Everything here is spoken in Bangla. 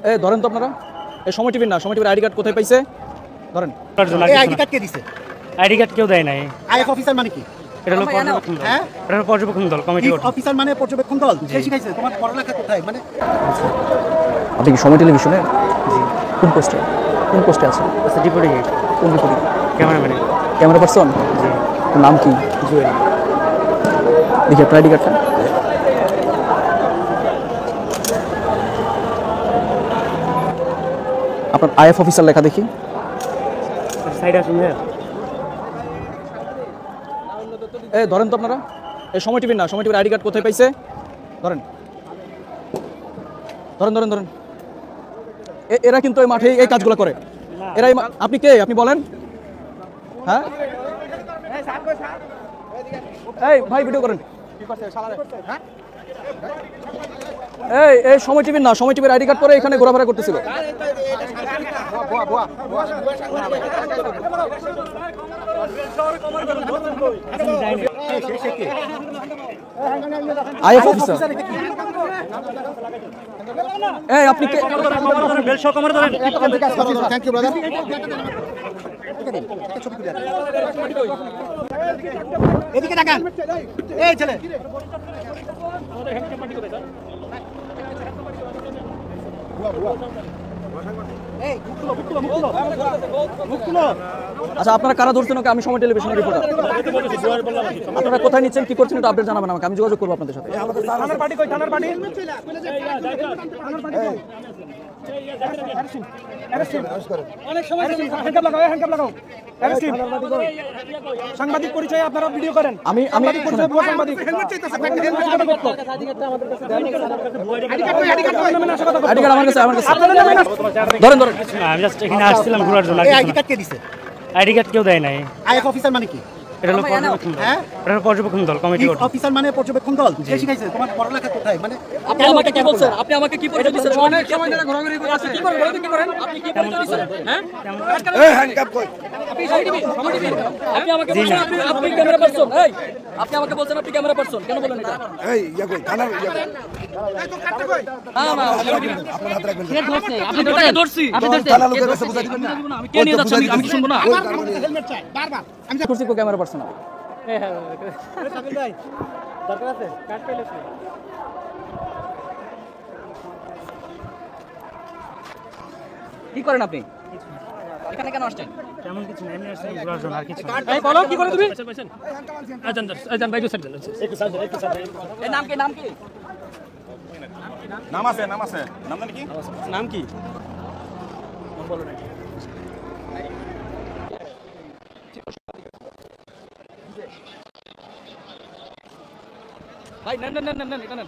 এই ধরেন তো আপনারা এই সময় টিভির না, সময় টিভির আইডি কার্ড কোথায় পাইছে ধরেন। এই আইডি কার্ড কে দিছে? আইডি কার্ড কেউ দেয় নাই। আইএফ অফিসার মানে কি? এটা হলো পর্যবেক্ষণ দল। হ্যাঁ, এটা হলো পর্যবেক্ষণ দল, কমিটি অফিসার মানে পর্যবেক্ষণ দল। কে শিখাইছে? তোমার পড়ালেখা কোথায়? মানে আপনি কি সময় টেলিভিশনে কোন পোস্টে আছেন? আচ্ছা, ডিপুটি হেড। কোন ডিপুটি? ক্যামেরাম্যান। Camera person? জি। নাম কি? জুয়েল। দেখি আপনার আইডি কার্ডটা। আপনার আইএফ অফিসার লেখা দেখি। সাইড আসুন। এই ধরেন তো আপনারা এই সময় টিভির না, সময় টিভির আইডি কার্ড কোথায় পাইছে ধরেন। এরা কিন্তু এই মাঠে এই কাজগুলো করে। এরাই আপনি কে? আপনি বলেন। হ্যাঁ, এই ভাই ভিডিও করেন। এই সময় টিভির না, সময় টিভির আইডি কার্ড পরে এখানে ঘোরাফেরা করতেছিল। IF officer. এই আপনি কে? বেল শো কমার ধরেন। Thank you brother. এদিকে তাকান। এই ছেলে আচ্ছা, আপনারা কারা ধরছেন ওকে? আমি সময় টেলিভিশনের রিপোর্টার। আপনারা কোথায় নিচ্ছেন, কি করছেন, এটা আপডেট জানাবেন আমাকে, আমি যোগাযোগ করবো আপনাদের সাথে। থানার পার্টি কই? থানার পার্টি সাংবাদিক পরিচয় আপনারা ভিডিও করেন। আমি সাংবাদিক ধরেন। আমি জাস্ট এখানে আসছিলাম ঘোরার জন্য। আইডি কার্ড কে দিছে? আইডি কার্ড কেউ দেয় নাই। আইএফ অফিসার মানে কি? এটা হলো পর্যবেক্ষণ দল। হ্যাঁ, এটা হলো পর্যবেক্ষণ দল, কমিটি অফিসার মানে পর্যবেক্ষণ দল। কে শিখাইছে? তোমার পড়ালেখা কোথায়? মানে আপনি আমাকে কি বলছেন? আপনি আমাকে কি পরিচয় দিচ্ছেন? অনেক সময় ধরে ঘোরাঘুরি করে আছে। কি করেন? কি করেন? আপনি কি পরিচয় দিচ্ছেন? হ্যাঁ, এই হ্যান্ডকাপ কই? আপনি সময় টিভি। আপনি আমাকে বলছেন আপনি ক্যামেরা পারসন। এই আপনি আমাকে বলছেন আপনি ক্যামেরা পারসন, কেন বলেন এটা? এই ইয়া কই? থানার ইয়া কই? এই তো কাটতে কই? না আপনার হাতে রাখবেন। কে ধরছে? আপনি ধরছি। আপনি ধরতে থানা লোকের কাছে বুঝাই দিবেন না। আমি কে নিয়ে যাচ্ছি? আমি কি শুনবো না? আমার হেলমেট চাই বারবার। আমি করছি কো ক্যামেরা পারসন। কি করেন আপনি? এখানে কেন আসছেন? তেমন কিছু নাই, আমি আসছিলাম ঘোরার জন্য, আর কিছু না। এই বলো কি করে তুমি? আজান ভাই একটু সাইড। এই নাম কি? নাম আছে নাম জানি কি? নাম কি? ভাই নেন এটা নেন।